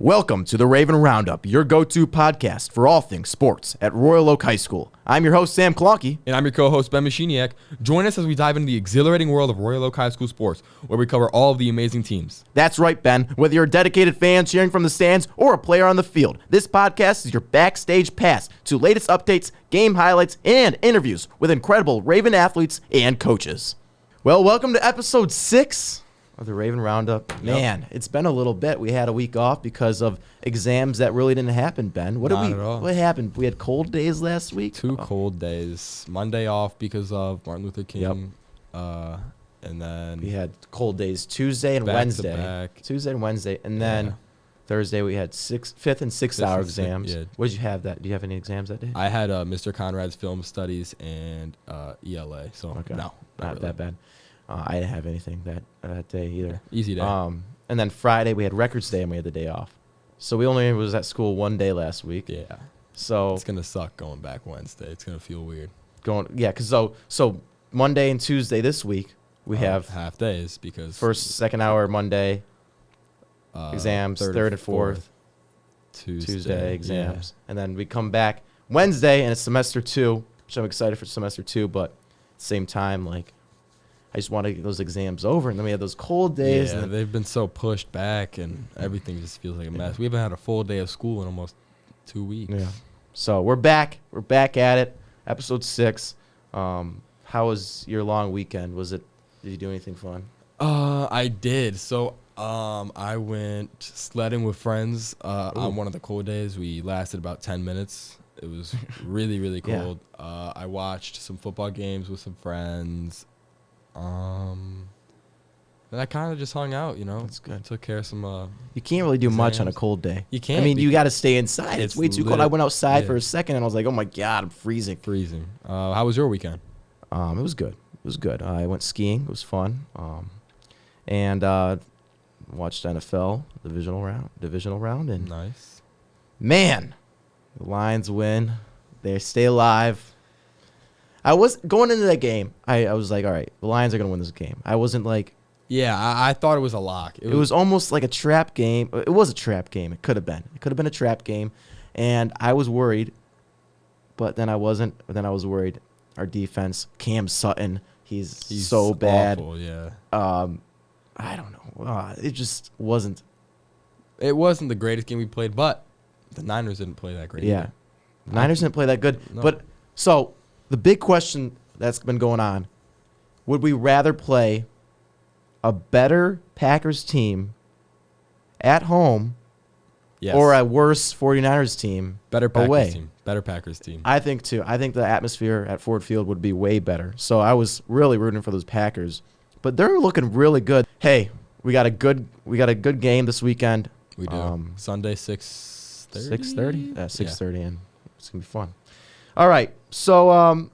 Welcome to the Raven Roundup, your go-to podcast for all things sports at Royal Oak High School. I'm your host, Sam Klonke. And I'm your co-host, Ben Machiniak. Join us as we dive into the exhilarating world of Royal Oak High School sports, where we cover all of the amazing teams. That's right, Ben. Whether you're a dedicated fan cheering from the stands or a player on the field, this podcast is your backstage pass to latest updates, game highlights, and interviews with incredible Raven athletes and coaches. Well, welcome to episode 6 of the Raven Roundup. Man, It's been a little bit. We had a week off because of exams that really didn't happen, Ben. What happened? We had cold days last week? Two cold days. Monday off because of Martin Luther King. And then we had cold days Tuesday and Wednesday. Tuesday and Wednesday. And then Thursday we had 5th and 6th hour exams. What did you have that? Do you have any exams that day? I had Mr. Conrad's Film Studies and ELA. So no, not really that bad. I didn't have anything that day either. Easy day. And then Friday we had Records Day and we had the day off. So we only was at school one day last week. Yeah. So it's gonna suck going back Wednesday. It's gonna feel weird. So Monday and Tuesday this week we have half days because first, second hour Monday exams, third and fourth Tuesday exams, and then we come back Wednesday and it's semester 2, which I'm excited for semester 2, but at the same time, like, I just want to get those exams over, and then we have those cold days. Yeah, and they've been so pushed back, and everything just feels like a mess. We haven't had a full day of school in almost 2 weeks. Yeah. So we're back. We're back at it. Episode 6. How was your long weekend? Did you do anything fun? I did. So I went sledding with friends on one of the cold days. We lasted about 10 minutes. It was really, really cold. Yeah. I watched some football games with some friends. Then I kind of just hung out, you know. That's good. Took care of some you can't really do exams. much on a cold day. You can't. I mean, you got to stay inside. It's way too cold. I went outside for a second, and I was like, oh, my God, I'm freezing. How was your weekend? It was good. It was good. I went skiing. It was fun. And watched NFL divisional round. And nice. Man, the Lions win. They stay alive. I was going into that game. I was like, all right, the Lions are going to win this game. I wasn't like. Yeah, I thought it was a lock. It was almost like a trap game. It was a trap game. It could have been. It could have been a trap game. And I was worried, but then I wasn't. But then I was worried. Our defense, Cam Sutton, he's so bad. Awful, yeah. I don't know. It just wasn't. It wasn't the greatest game we played, but the Niners didn't play that great. Yeah. Either. The Niners didn't play that good. No. But so the big question that's been going on, would we rather play a better Packers team at home or a worse 49ers team better Packers away? Team. Better Packers team. I think, too. I think the atmosphere at Ford Field would be way better. So I was really rooting for those Packers. But they're looking really good. Hey, we got a good game this weekend. We do. Sunday, 6:30? 6:30? 6:30, and it's going to be fun. All right. So,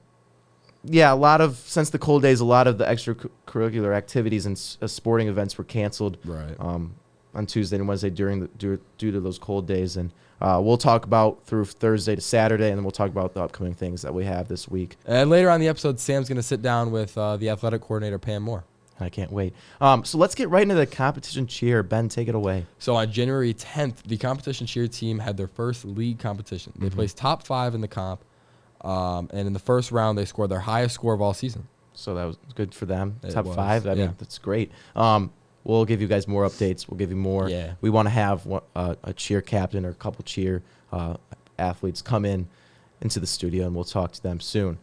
since the cold days, a lot of the extracurricular activities and sporting events were canceled on Tuesday and Wednesday due to those cold days. And we'll talk about through Thursday to Saturday, and then we'll talk about the upcoming things that we have this week. And later on in the episode, Sam's going to sit down with the athletic coordinator, Pam Moore. I can't wait. So let's get right into the competition cheer. Ben, take it away. So on January 10th, the competition cheer team had their first league competition. They placed top 5 in the comp. And in the first round, they scored their highest score of all season. So that was good for them. Top was, 5. I mean, that's great. We'll give you guys more updates. We'll give you more. Yeah. We want to have a cheer captain or a couple cheer athletes come into the studio, and we'll talk to them soon.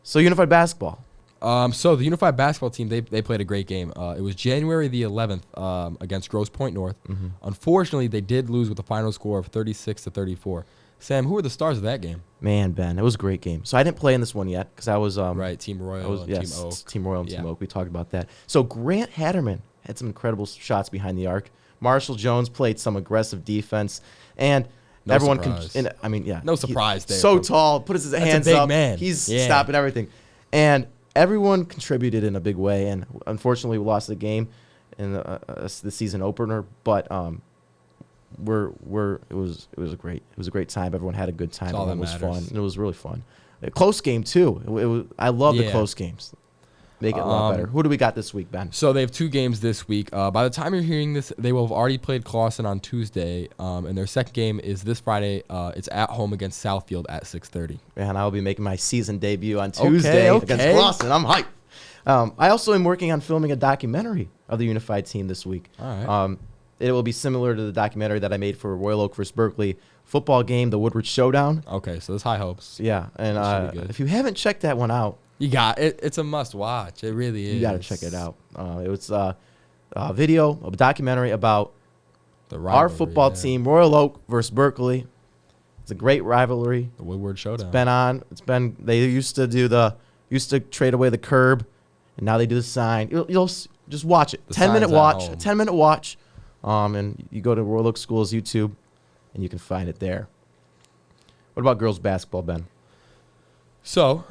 So Unified Basketball. So the Unified Basketball team, they played a great game. It was January the 11th against Grosse Pointe North. Mm-hmm. Unfortunately, they did lose with a final score of 36-34. Sam, who were the stars of that game? Man, Ben, it was a great game. So I didn't play in this one yet because I was Team Royal and Team Oak. Team Royal and Team Oak. We talked about that. So Grant Hatterman had some incredible shots behind the arc. Marshall Jones played some aggressive defense, and no everyone surprise. No surprise there. So tall, put his hands a big up. Man. He's stopping everything, and everyone contributed in a big way. And unfortunately, we lost the game in the season opener, but it was a great time. Everyone had a good time. Everyone was fun. It was really fun. A close game too. I love the close games. Make it a lot better. Who do we got this week, Ben? So they have 2 games this week. By the time you're hearing this, they will have already played Clawson on Tuesday, and their second game is this Friday. It's at home against Southfield at 6:30. And I will be making my season debut on Tuesday against Clawson. I'm hyped. I also am working on filming a documentary of the Unified team this week. All right. It will be similar to the documentary that I made for Royal Oak vs. Berkeley football game, the Woodward Showdown. Okay, so there's high hopes. Yeah, and if you haven't checked that one out, You got it. It's a must watch. It really is. you got to check it out. It was a video, a documentary about our football team, Royal Oak versus Berkeley. It's a great rivalry. The Woodward Showdown. They used to trade away the curb, and now they do the sign. You'll just watch it. 10-minute watch. A 10-minute watch. And you go to Royal Oak School's YouTube, and you can find it there. What about girls basketball, Ben? So,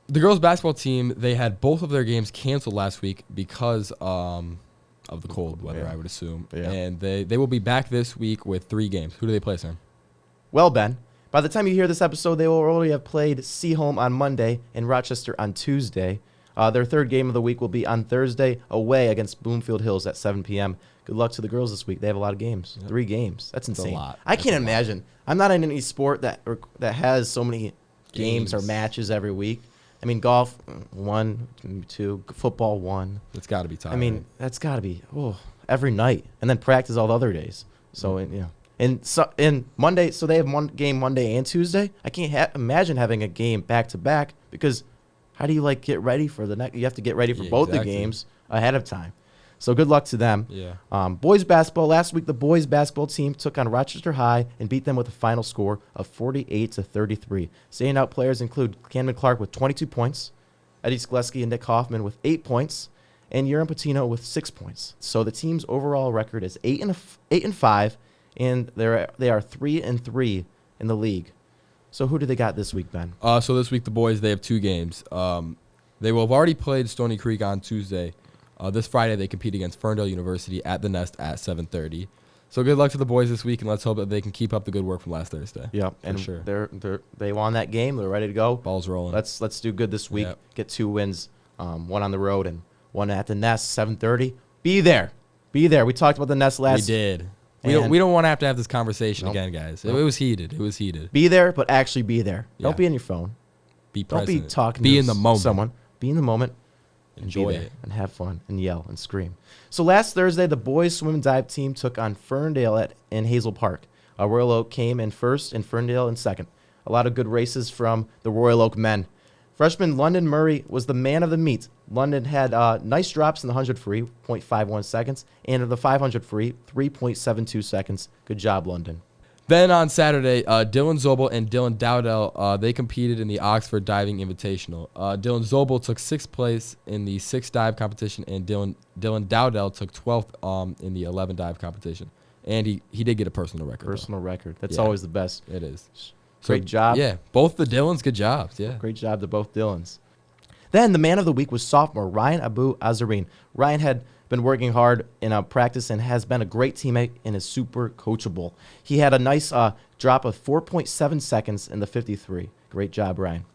the girls basketball team, they had both of their games canceled last week because of the cold weather, I would assume. Yeah. And they will be back this week with 3 games. Who do they play, Sam? Well, Ben, by the time you hear this episode, they will already have played Seaholm on Monday and Rochester on Tuesday. Their third game of the week will be on Thursday away against Bloomfield Hills at 7 p.m. Good luck to the girls this week. They have a lot of games. Yep. 3 games. That's insane. A lot. I can't imagine. I'm not in any sport that has so many games or matches every week. I mean, golf, 1, 2, football, 1. It's got to be tiring. I mean, that's got to be every night, and then practice all the other days. So, and Monday, so they have one game Monday and Tuesday. I can't imagine having a game back to back because how do you get ready for the next? You have to get ready for both the games ahead of time. So good luck to them. Yeah. Boys basketball. Last week, the boys basketball team took on Rochester High and beat them with a final score of 48-33. Standout players include Camden Clark with 22 points, Eddie Skleski and Nick Hoffman with 8 points, and Urim Patino with 6 points. So the team's overall record is 8-5, and they are 3-3 in the league. So who do they got this week, Ben? So this week, the boys, they have 2 games. They will have already played Stony Creek on Tuesday. This Friday, they compete against Ferndale University at the Nest at 7:30. So good luck to the boys this week, and let's hope that they can keep up the good work from last Thursday. Yeah, and sure. They won that game. They're ready to go. Ball's rolling. Let's do good this week. Yep. Get 2 wins, 1 on the road and 1 at the Nest. 7:30. Be there. We talked about the Nest last. We did. We don't want to have this conversation again, guys. Nope. It was heated. Be there, but actually be there. Yeah. Don't be on your phone. Be present. Don't be talking. Be in the moment. Someone. Be in the moment. Enjoy it. And have fun and yell and scream. So last Thursday, the boys swim and dive team took on Ferndale in Hazel Park. Royal Oak came in first and Ferndale in second. A lot of good races from the Royal Oak men. Freshman London Murray was the man of the meet. London had nice drops in the 100 free, 0.51 seconds, and in the 500 free, 3.72 seconds. Good job, London. Then on Saturday, Dylan Zobel and Dylan Dowdell, they competed in the Oxford Diving Invitational. Dylan Zobel took 6th place in the 6 dive competition, and Dylan Dowdell took 12th in the 11 dive competition. And he did get a personal record. Personal record. That's always the best. It is. Great job. Yeah, both the Dylans, good jobs. Yeah. Great job to both Dylans. Then the man of the week was sophomore Ryan Abu Azarine. Ryan had been working hard in practice and has been a great teammate and is super coachable. He had a nice drop of 4.7 seconds in the 53. Great job, Ryan.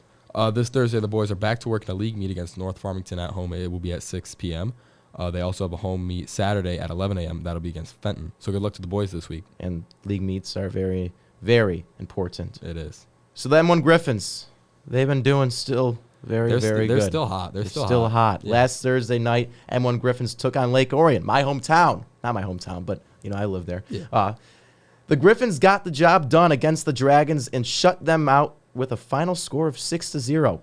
This Thursday, the boys are back to work in a league meet against North Farmington at home. It will be at 6 p.m. They also have a home meet Saturday at 11 a.m. That'll be against Fenton. So good luck to the boys this week. And league meets are very, very important. It is. So the M1 Griffins, they've been doing still very good. They're still hot. They're still hot. Yeah. Last Thursday night, M1 Griffins took on Lake Orion, my hometown. Not my hometown, but I live there. Yeah. The Griffins got the job done against the Dragons and shut them out with a final score of 6-0.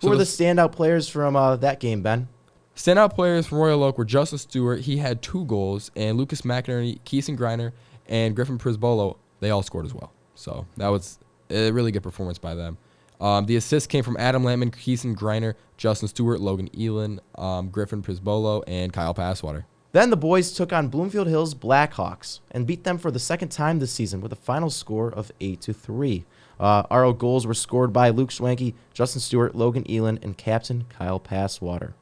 Who were the standout players from that game, Ben? Standout players from Royal Oak were Justin Stewart. He had 2 goals, and Lucas McInerney, Keeson Griner, and Griffin Prisbolo. They all scored as well. So that was a really good performance by them. The assists came from Adam Lampman, Keeson Griner, Justin Stewart, Logan Elin, Griffin Prisbolo, and Kyle Passwater. Then the boys took on Bloomfield Hills Blackhawks and beat them for the second time this season with a final score of 8-3. RO goals were scored by Luke Schwanke, Justin Stewart, Logan Elin, and captain Kyle Passwater.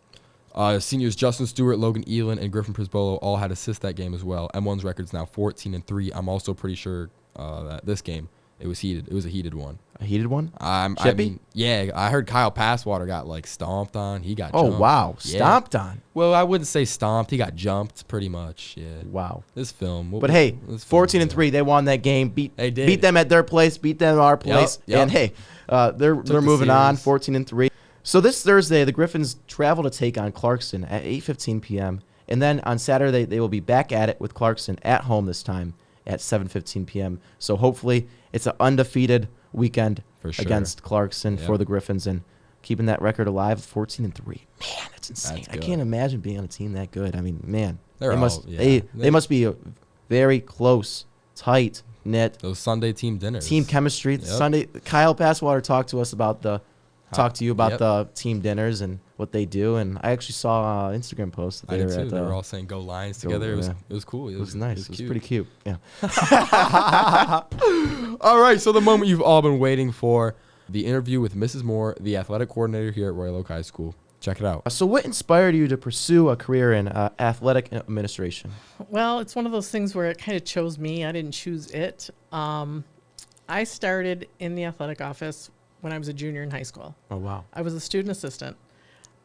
Seniors Justin Stewart, Logan Elin, and Griffin Prisbolo all had assists that game as well. M1's record's now 14-3. I'm also pretty sure that this game It was heated. It was a heated one. A heated one? I Chippy? mean, yeah, I heard Kyle Passwater got like stomped on. He got Oh, jumped. wow. Yeah. Stomped on. Well, I wouldn't say stomped. He got jumped pretty much. Yeah. Wow. This film. But hey, 14-3, they won that game. They did. Beat them at their place, beat them at our place. Yep. And hey, they're moving on, 14-3. So this Thursday, the Griffins travel to take on Clarkson at 8:15 p.m. And then on Saturday, they will be back at it with Clarkson at home this time at 7:15 p.m. So hopefully it's an undefeated weekend For sure. against Clarkson Yep. for the Griffins and keeping that record alive, 14-3. Man, that's insane. That's I good. can't imagine being on a team that good. I mean, man, They're they all- must yeah. they must be a very close, tight knit Those Sunday team dinners. team chemistry. Yep. Sunday, Kyle Passwater talked to us about to you about Yep. the team dinners and what they do, and I actually saw an Instagram post that I they did were too. at. They were all saying "Go Lions" together. yeah. It was cool. It was nice. It was cute. pretty cute. Yeah. All right, so the moment you've all been waiting for, the interview with Mrs. Moore, the athletic coordinator here at Royal Oak High School. Check it out. So, what inspired you to pursue a career in athletic administration? Well, it's one of those things where it kind of chose me. I didn't choose it. I started in the athletic office when I was a junior in high school. Oh wow. I was a student assistant.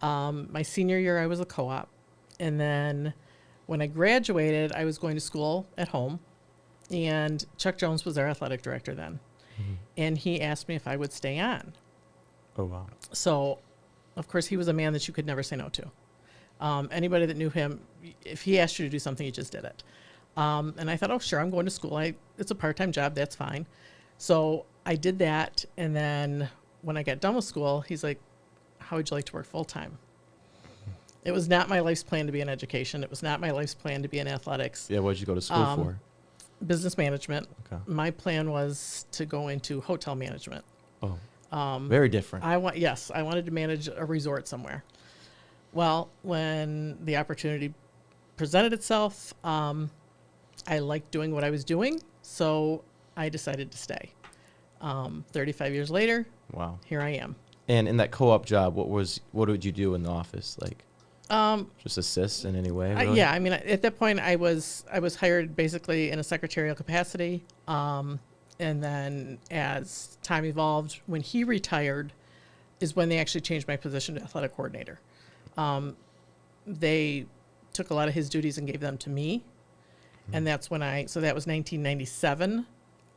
My senior year, I was a co-op. And then when I graduated, I was going to school at home. And Chuck Jones was our athletic director then. And he asked me if I would stay on. Oh wow. So, of course, he was a man that you could never say no to. Anybody that knew him, if he asked you to do something, you just did it. And I thought, oh, sure, I'm going to school. It's a part-time job. That's fine. So I did that. And then when I got done with school, he's like, how would you like to work full-time? It was not my life's plan to be in education. It was not my life's plan to be in athletics. Yeah. What did you go to school for? Business management. Okay. My plan was to go into hotel management. Oh. Very different. I wanted to manage a resort somewhere. Well, when the opportunity presented itself, I liked doing what I was doing, so I decided to stay. 35 years later, Wow. here I am. And in that co-op job, what would you do in the office? Like, just assist in any way? Really? Yeah, I mean, at that point, I was hired basically in a secretarial capacity, and then as time evolved, when he retired, is when they actually changed my position to athletic coordinator. They took a lot of his duties and gave them to me, and that's when so that was 1997,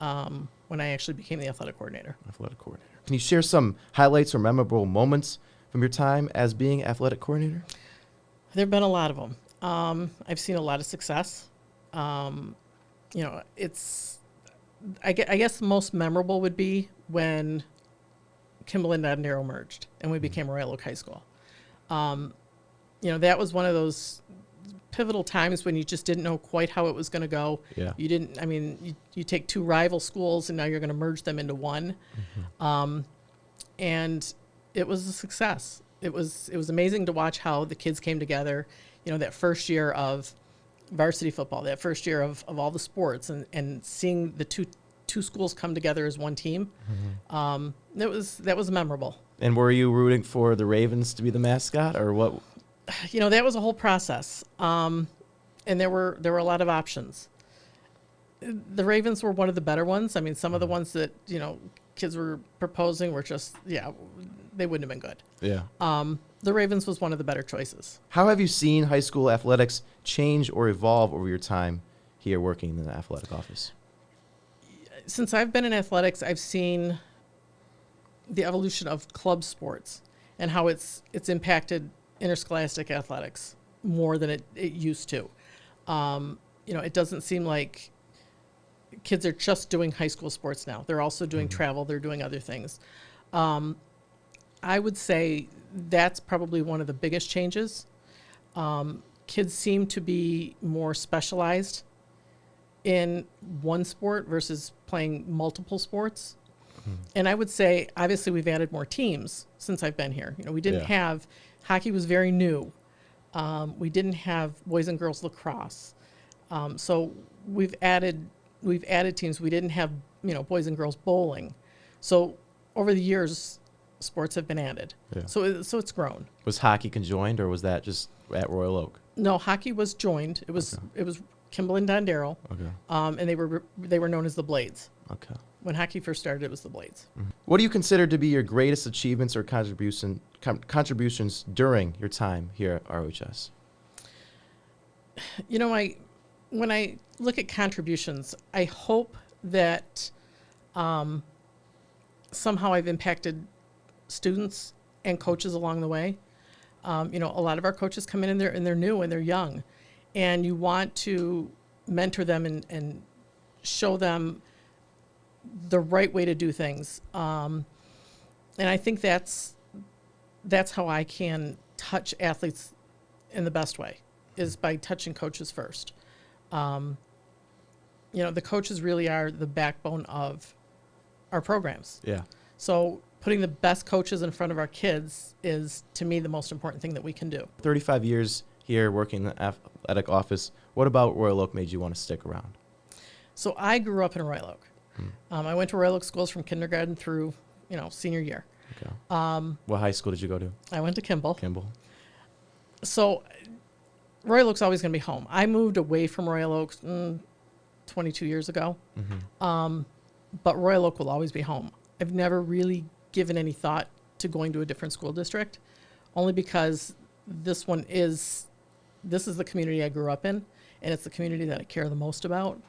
when I actually became the athletic coordinator. Athletic coordinator. Can you share some highlights or memorable moments from your time as being athletic coordinator? There have been a lot of them. I've seen a lot of success. I guess most memorable would be when Kimball and Dondero merged and we became Royal Oak High School. That was one of those pivotal times when you just didn't know quite how it was going to go. Yeah. You take two rival schools and now you're going to merge them into one. And it was a success. It was amazing to watch how the kids came together, that first year of varsity football, that first year of all the sports and seeing the two schools come together as one team. That was memorable. And were you rooting for the Ravens to be the mascot or what? That was a whole process. And there were a lot of options. The Ravens were one of the better ones. I mean, some of the ones that, kids were proposing were just, they wouldn't have been good. Yeah. The Ravens was one of the better choices. How have you seen high school athletics change or evolve over your time here working in the athletic office? Since I've been in athletics, I've seen the evolution of club sports and how it's impacted interscholastic athletics more than it used to. It doesn't seem like kids are just doing high school sports now. They're also doing travel. They're doing other things. I would say that's probably one of the biggest changes. Kids seem to be more specialized in one sport versus playing multiple sports. And I would say, obviously, we've added more teams since I've been here. We didn't have, hockey was very new. We didn't have boys and girls lacrosse. So we've added teams. We didn't have, boys and girls bowling. So over the years, sports have been added. Yeah. So it's grown. Was hockey conjoined or was that just at Royal Oak? No, hockey was joined. It was Kimball and Dondero. Okay. And they were known as the Blades. Okay. When hockey first started, it was the Blades. What do you consider to be your greatest achievements or contributions during your time here at ROHS? When I look at contributions, I hope that somehow I've impacted students and coaches along the way. A lot of our coaches come in and they're new and they're young, and you want to mentor them and show them the right way to do things. And I think that's how I can touch athletes in the best way, is by touching coaches first. The coaches really are the backbone of our programs. Yeah. So putting the best coaches in front of our kids is, to me, the most important thing that we can do. 35 years here working in the athletic office. What about Royal Oak made you want to stick around? So I grew up in Royal Oak. I went to Royal Oak schools from kindergarten through, senior year. Okay. What high school did you go to? I went to Kimball. Kimball. So Royal Oak's always going to be home. I moved away from Royal Oak 22 years ago. But Royal Oak will always be home. I've never really given any thought to going to a different school district, only because this is the community I grew up in, and it's the community that I care the most about.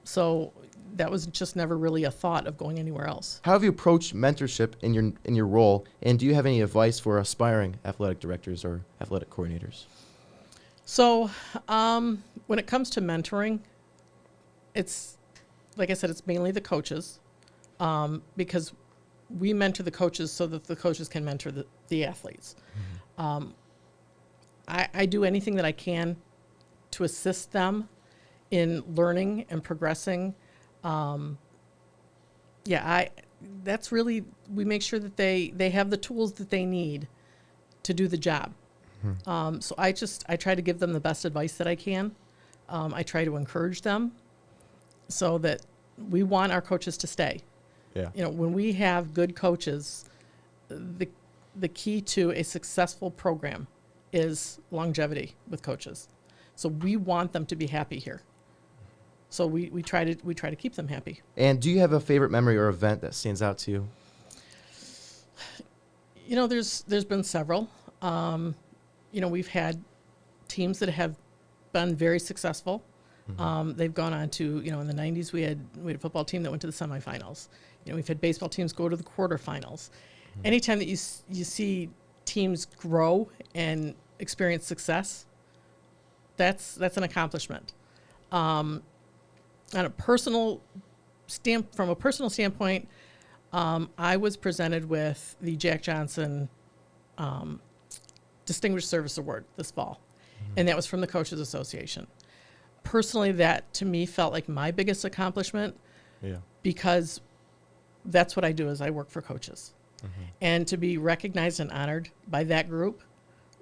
So that was just never really a thought of going anywhere else. How have you approached mentorship in your role, and do you have any advice for aspiring athletic directors or athletic coordinators? So when it comes to mentoring, it's, like I said, it's mainly the coaches, because we mentor the coaches so that the coaches can mentor the athletes. I do anything that I can to assist them in learning and progressing. That's really, we make sure that they have the tools that they need to do the job. So I try to give them the best advice that I can. I try to encourage them so that we want our coaches to stay. Yeah. When we have good coaches, the key to a successful program is longevity with coaches. So we want them to be happy here. So we try to keep them happy. And do you have a favorite memory or event that stands out to you? There's been several. We've had teams that have been very successful. They've gone on to, in the 90s, we had a football team that went to the semifinals. We've had baseball teams go to the quarterfinals. Anytime that you see teams grow and experience success, that's an accomplishment. From a personal standpoint, I was presented with the Jack Johnson Distinguished Service Award this fall, and that was from the Coaches Association. Personally, that to me felt like my biggest accomplishment, because that's what I do, is I work for coaches. And to be recognized and honored by that group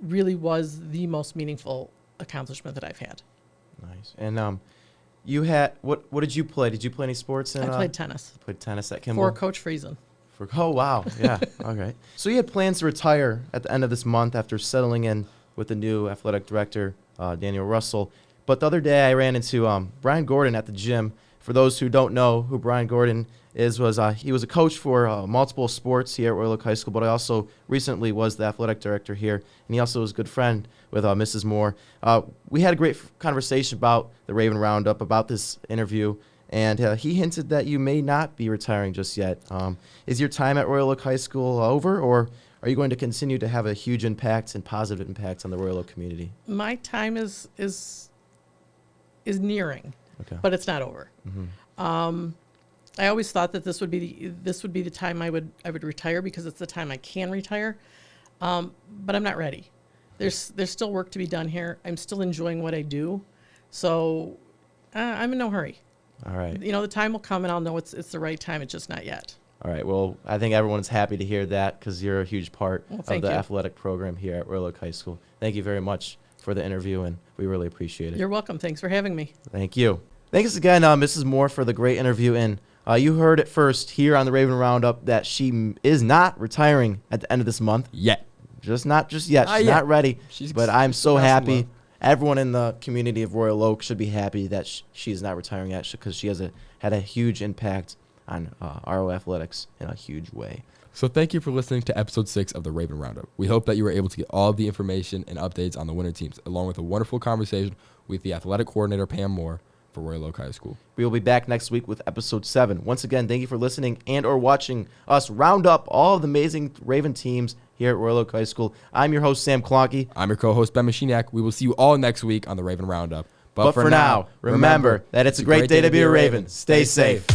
really was the most meaningful accomplishment that I've had. Nice. And you had, what did you play? Did you play any sports? I played tennis. Played tennis at Kimball? For Coach Friesen. Oh, wow. Yeah. Okay. So you had plans to retire at the end of this month after settling in with the new athletic director, Daniel Russell. But the other day I ran into Brian Gordon at the gym. For those who don't know who Brian Gordon is, he was a coach for multiple sports here at Royal Oak High School, but I also recently was the athletic director here, and he also was a good friend with Mrs. Moore. We had a great conversation about the Raven Roundup, about this interview, and he hinted that you may not be retiring just yet. Is your time at Royal Oak High School over, or are you going to continue to have a huge impact and positive impact on the Royal Oak community? My time is nearing, but it's not over. I always thought that this would be the time I would retire, because it's the time I can retire. But I'm not ready. There's still work to be done here. I'm still enjoying what I do, so I'm in no hurry. All right. The time will come, and I'll know it's the right time. It's just not yet. All right. Well, I think everyone's happy to hear that, because you're a huge part of the athletic program here at Royal Oak High School. Thank you very much for the interview, and we really appreciate it. You're welcome. Thanks for having me. Thank you. Thanks again, Mrs. Moore, for the great interview. And you heard it first here on the Raven Roundup that she is not retiring at the end of this month. Yet. Not just yet. She's not ready. But I'm so happy. Up. Everyone in the community of Royal Oak should be happy that she's not retiring yet, because she has had a huge impact on RO Athletics in a huge way. So thank you for listening to episode 6 of the Raven Roundup. We hope that you were able to get all of the information and updates on the winter teams, along with a wonderful conversation with the athletic coordinator, Pam Moore, for Royal Oak High School. We will be back next week with episode 7. Once again, thank you for listening and or watching us round up all of the amazing Raven teams here at Royal Oak High School. I'm your host, Sam Klonke. I'm your co-host, Ben Machiniak. We will see you all next week on the Raven Roundup. But for now, remember that it's a great day to be a Raven. Stay safe.